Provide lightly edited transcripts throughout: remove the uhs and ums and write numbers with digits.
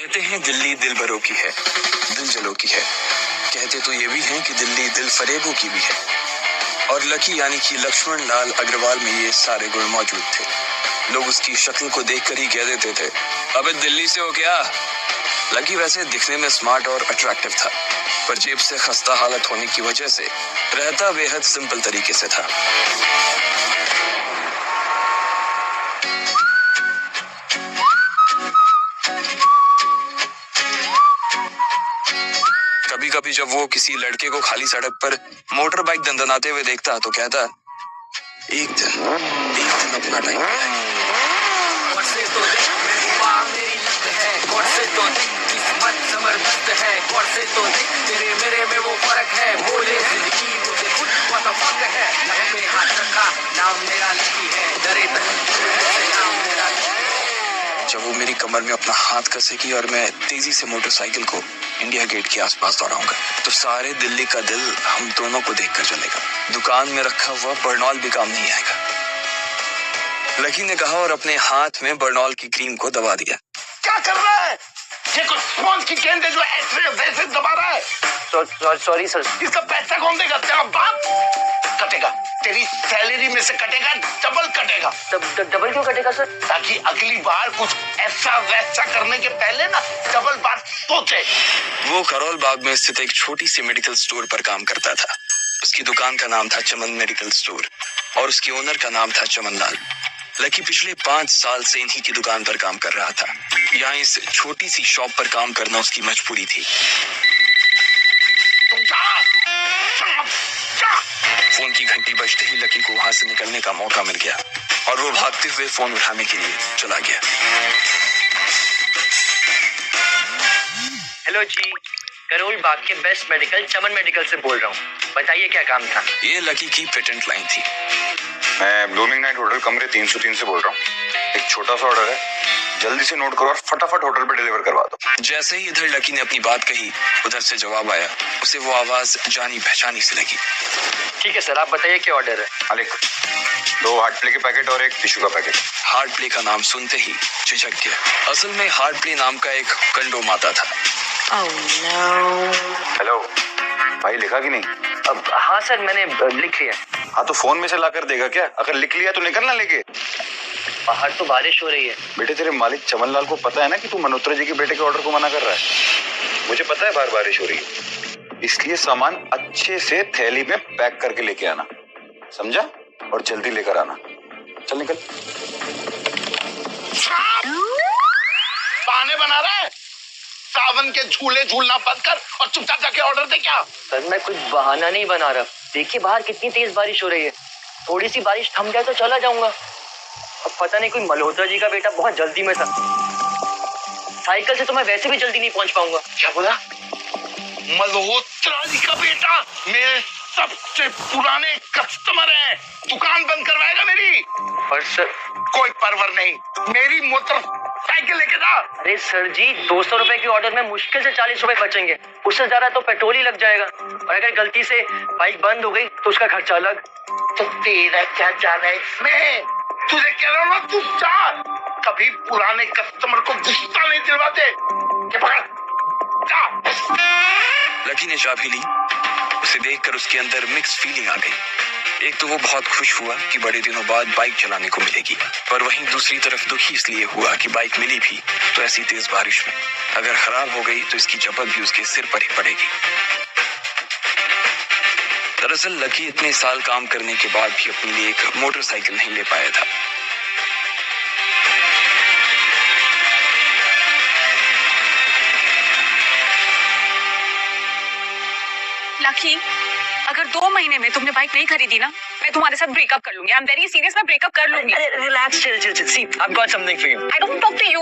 कहते हैं दिल्ली दिल भरों की है, दिल जलों की है। कहते तो ये भी हैं कि दिल्ली दिल फरेबों की भी है। और लकी यानी कि लक्ष्मण लाल अग्रवाल में ये सारे गुण मौजूद थे। लोग उसकी शक्ल को देखकर ही कह देते थे, अबे दिल्ली से हो क्या? लकी वैसे दिखने में स्मार्ट और अट्रैक्टिव था, पर जेब से खस्ता हालत होने की वजह से रहता बेहद सिंपल तरीके से था। कभी कभी जब वो किसी लड़के को खाली सड़क पर मोटर बाइक दंदनाते हुए देखता तो कहता, एक दिन अपना टाइम तेरे मेरे में वो फर्क है, बोले जिंदगी मुझे खुद पता फर्क है। में हाथ रखा, नाम मेरा लकी है, डरे नाम मेरा। जब वो मेरी कमर में अपना हाथ कसेगी और मैं तेजी से मोटरसाइकिल को इंडिया गेट के आसपास दौड़ाऊंगा, तो सारे दिल्ली का दिल हम दोनों को देखकर चलेगा। दुकान में रखा हुआ बर्नॉल भी काम नहीं आएगा। लकी ने कहा और अपने हाथ में बर्नॉल की क्रीम को दबा दिया। क्या कर रहा है? ये कुछ स्पॉन्ज की गेंद है जो ऐसे वैसे दबा रहा है। Sorry sir. इसका पैसा कौन देगा? तेरा बाप कटेगा, तेरी सैलरी में से कटेगा, डबल कटेगा। डबल क्यों कटेगा सर? ताकि अगली बार कुछ ऐसा वैसा करने के पहले ना डबल बार सोचे। वो करोल बाग में स्थित एक छोटी सी मेडिकल स्टोर पर काम करता था। उसकी दुकान का नाम था चमन मेडिकल स्टोर और उसके ओनर का नाम था चमन लाल। लकी पिछले 5 साल से इन्हीं की दुकान पर काम कर रहा था। यहाँ इस छोटी सी शॉप पर काम करना उसकी मजबूरी थी। फोन की घंटी बजते ही लकी को वहां से निकलने का मौका मिल गया और वो भागते हुए फोन उठाने के लिए चला गया। हेलो जी, करोल बाग के बेस्ट मेडिकल चमन मेडिकल से बोल रहा हूँ, बताइए क्या काम था? ये लकी की पेटेंट लाइन थी। मैं ब्लूमिंग नाइट होटल कमरे 303 से बोल रहा हूँ। एक छोटा सा ऑर्डर है, जल्दी से नोट करो और फटाफट होटल पे डिलीवर करवा दो। जैसे ही इधर लकी ने अपनी बात कही, उधर से जवाब आया। उसे वो आवाज जानी पहचानी सी लगी। ठीक है सर, आप बताइए क्या ऑर्डर है? मालिक, 2 हार्ट प्ले के पैकेट और 1 टिश्यू का पैकेट। हार्ट प्ले का नाम सुनते ही झिझक गया। असल में हार्ट प्ले नाम का एक कंडोम आता था। Oh no. हेलो भाई, लिखा कि नहीं? अब हाँ सर, मैंने लिख लिया। हाँ तो फोन में से ला कर देगा क्या? अगर लिख लिया तो निकलना लेके। बाहर तो बारिश हो रही है। बेटे, तेरे मालिक चमन लाल को पता है ना कि तू मनोत्रा जी के बेटे के ऑर्डर को मना कर रहा है। मुझे पता है बाहर बारिश हो रही है, इसलिए सामान अच्छे से थैली में पैक करके लेके आना, समझा? और जल्दी लेकर आना। चल निकल। बहाने बना रहा है? सावन के झूले झूलना बंद कर और चुपचाप जाके ऑर्डर दे। क्या सर, मैं कुछ बहाना नहीं बना रहा। देखिए बाहर कितनी तेज बारिश हो रही है, थोड़ी सी बारिश थम जाए तो चला जाऊंगा। अब पता नहीं, कोई मल्होत्रा जी का बेटा बहुत जल्दी में था। साइकिल से तो मैं वैसे भी जल्दी नहीं पहुंच पाऊंगा। क्या बोला? मल्होत्रा जी का बेटा मेरे सबसे पुराने कस्टमर है, दुकान बंद करवाएगा मेरी? पर सर, कोई परवर नहीं, मेरी मोटरसाइकिल लेके जा। अरे सर जी, 200 रुपए के ऑर्डर में मुश्किल से 40 रुपए बचेंगे, उससे ज्यादा तो पेट्रोल ही लग जाएगा। और अगर गलती से बाइक बंद हो गई तो उसका खर्चा अलग। तो तेरा क्या जाना है इसमें? तुझे कह रहा हूं ना, तू जा। कभी पुराने कस्टमर को गुस्सा नहीं दिलवाते। ये पकड़, जा। लकी ने चाबी ली। उसे देखकर उसके अंदर मिक्स फीलिंग आ गई। एक तो वो बहुत खुश हुआ कि बड़े दिनों बाद बाइक चलाने को मिलेगी, पर वहीं दूसरी तरफ दुखी इसलिए हुआ कि बाइक मिली भी तो ऐसी तेज बारिश में अगर खराब हो गई तो इसकी चपत भी उसके सिर पर ही पड़ेगी। दरअसल लकी इतने साल काम करने के बाद भी अपने लिए एक मोटरसाइकिल नहीं ले पाया था। लकी, अगर 2 महीने में तुमने बाइक नहीं खरीदी ना, मैं तुम्हारे साथ ब्रेकअप कर लूंगी। आई एम वेरी सीरियस, मैं ब्रेकअप कर लूंगी। Relax, chill. See, I have got something for you. I don't talk to you.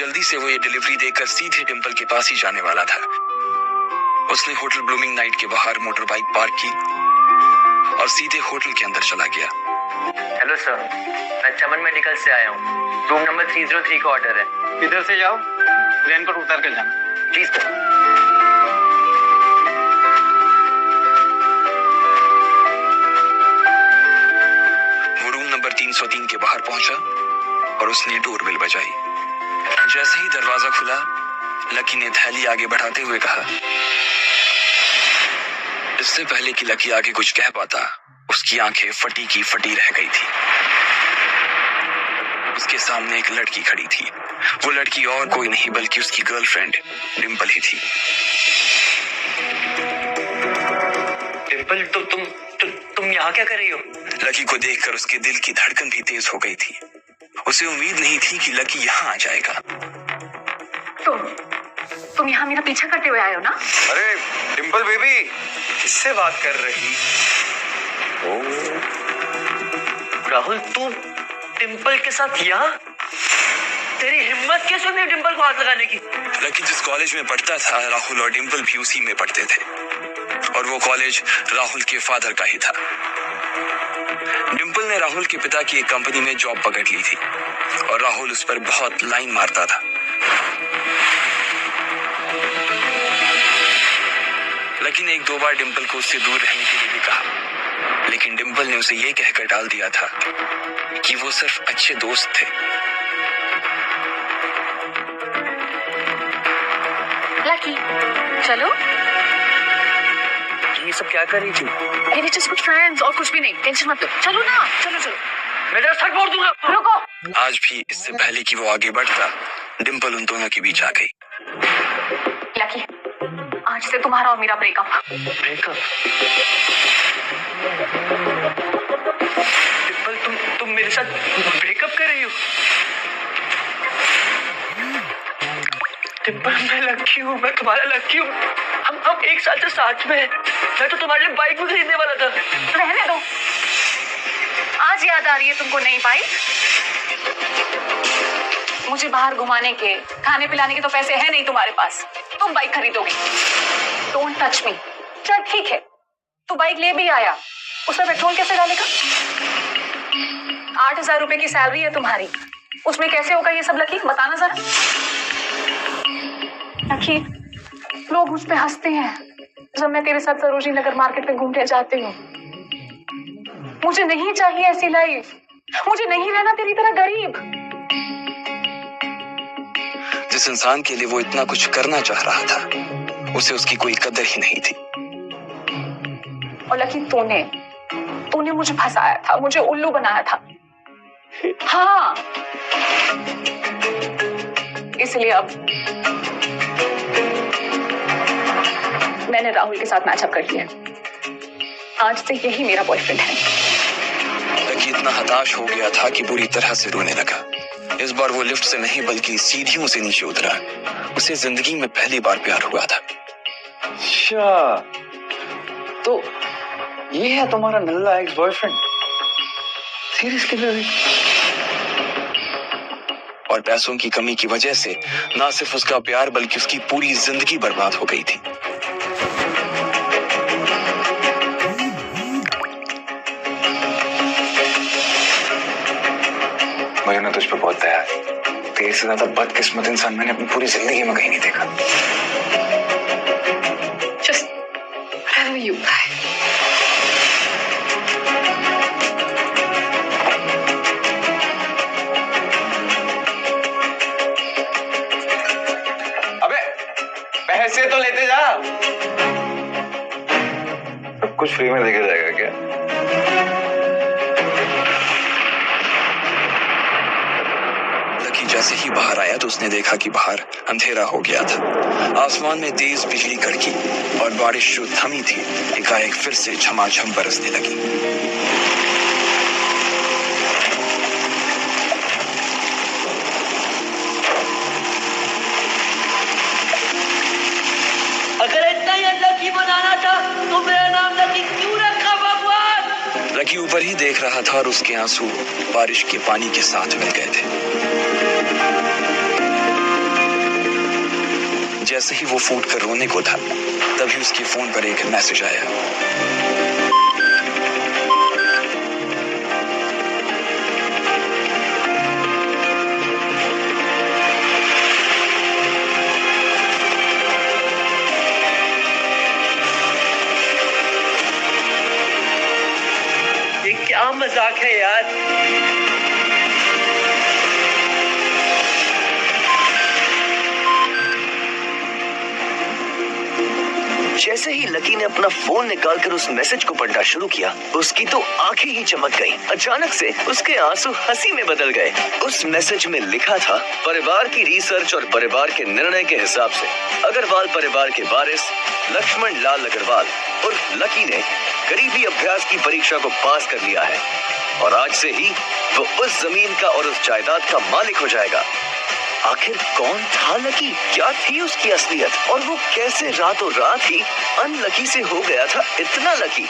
जल्दी से वो ये डिलीवरी देकर सीधे डिंपल के पास ही जाने वाला था। उसने होटल ब्लूमिंग नाइट के बाहर मोटर बाइक पार्क की और सीधे होटल के अंदर चला गया। हेलो सर, मैं चमन मेडिकल से आया हूँ। रूम नंबर 303 का ऑर्डर है। इधर से जाओ, रेनकोट उतार कर जाना। जी सर। वो रूम नंबर 303 के बाहर पहुंचा और उसने डोरबेल बजाई। जैसे ही दरवाजा खुला, लकी ने थैली आगे बढ़ाते हुए कहा। इससे पहले कि लकी आगे कुछ कह पाता, उसकी आंखें फटी की फटी रह गई थी। उसके सामने एक लड़की खड़ी थी। वो लड़की और कोई नहीं बल्कि उसकी गर्लफ्रेंड डिंपल ही थी। डिंपल, तुम यहाँ क्या कर रही हो? लकी को देखकर उसके दिल की धड़कन भी तेज हो गई थी। उसे उम्मीद नहीं थी कि लकी यहाँ आ जाएगा। तुम यहाँ मेरा पीछा करते हुए आए हो ना? अरे डिंपल बेबी, किससे बात कर रही? राहुल, तू डिंपल के साथ यहाँ? तेरी हिम्मत कैसे हुई डिंपल को हाथ लगाने की? लकी जिस कॉलेज में पढ़ता था, राहुल और डिंपल भी उसी में पढ़ते थे और वो कॉलेज राहुल के फादर का ही था। डिंपल ने राहुल के पिता की एक कंपनी में जॉब पकड़ ली थी और राहुल उस पर बहुत लाइन मारता था। लकी ने 1-2 बार डिंपल को उससे दूर रहने के लिए भी कहा, लेकिन डिंपल ने उसे ये कहकर टाल दिया था कि वो सिर्फ अच्छे दोस्त थे। लकी, चलो। ये सब क्या कर रही थी? ये जस्ट कुछ फ्रेंड्स और कुछ भी नहीं। टेंशन मत लो। चलो ना, चलो। मैं तेरा सर फोड़ दूंगा। रुको। आज भी इससे पहले कि वो आगे बढ़ता, डिंपल उन दोनों के बीच आ गई। लकी, आज से तुम्हारा और मेरा ब्रेकअप। डिंपल, तुम मेरे साथ ब्रेकअप कर रही हो? डिंपल, मैं लकी हूँ, मैं तुम्हारा लकी हूँ। हम 1 साल से साथ में हैं। मैं तो तुम्हारे लिए बाइक भी खरीदने वाला था। रहने दो। आज याद आ रही है तुमको नई बाइक? मुझे बाहर घुमाने के, खाने पिलाने के तो पैसे हैं नहीं तुम्हारे पास। तुम बाइक खरीदोगे। Don't touch me. चल ठीक है, तू बाइक ले भी आया, उसमें पेट्रोल कैसे डालेगा? 8,000 रुपए की सैलरी है तुम्हारी, उसमें कैसे होगा ये सब? लकी, बताना जरा। लकी, लोग मुझ पे हंसते हैं जब मैं तेरे साथ सरोजिनी नगर मार्केट में घूमने जाती हूँ। मुझे नहीं चाहिए ऐसी लाइफ। मुझे नहीं रहना तेरी तरह गरीब। जिस इंसान के लिए वो इतना कुछ करना चाह रहा था, उसे उसकी कोई कदर ही नहीं थी। और लकी, तूने मुझे फंसाया था, मुझे उल्लू बनाया था। हाँ, इसलिए अब मैंने राहुल के साथ मैचअप कर लिया। आज से यही मेरा बॉयफ्रेंड है। लकी इतना हताश हो गया था कि बुरी तरह से रोने लगा। इस बार वो लिफ्ट से नहीं बल्कि सीढ़ियों से नीचे उतरा। उसे जिंदगी में पहली बार प्यार हुआ था। अच्छा, तो ये है तुम्हारा नल्ला एक्स बॉयफ्रेंड? सीरियसली? और पैसों की कमी की वजह से ना सिर्फ उसका प्यार बल्कि उसकी पूरी जिंदगी बर्बाद हो गई थी। मुझे ना तुझ पे बहुत दया है। तेरे से ज्यादा बदकिस्मत इंसान मैंने अपनी पूरी जिंदगी में कहीं नहीं देखा। Just whatever you buy. अबे पैसे तो लेते जा। सब कुछ फ्री में देखा जाएगा क्या? जैसे ही बाहर आया तो उसने देखा कि बाहर अंधेरा हो गया था। आसमान में तेज बिजली कड़की और बारिश जो थमी थी एकाएक फिर से झमाझम बरसने लगी। अगर इतना ही लकी बनाना था तो मेरा नाम लकी क्यों रखा भगवान? लकी ऊपर ही देख रहा था और उसके आंसू बारिश के पानी के साथ मिल गए थे। जैसे ही वो फूट कर रोने को था, तभी उसके फोन पर एक मैसेज आया। ये क्या मजाक है यार। जैसे ही लकी ने अपना फोन निकालकर उस मैसेज को पढ़ना शुरू किया, उसकी तो आंखें ही चमक गईं। अचानक से उसके आंसू हंसी में बदल गए। उस मैसेज में लिखा था, परिवार की रिसर्च और परिवार के निर्णय के हिसाब से अग्रवाल परिवार के वारिस लक्ष्मण लाल अग्रवाल और लकी ने गरीबी अभ्यास की परीक्षा को पास कर लिया है और आज से ही वो उस जमीन का और उस जायदाद का मालिक हो जाएगा। आखिर कौन था लकी? क्या थी उसकी असलियत? और वो कैसे रातों रात ही अनलकी से हो गया था इतना लकी?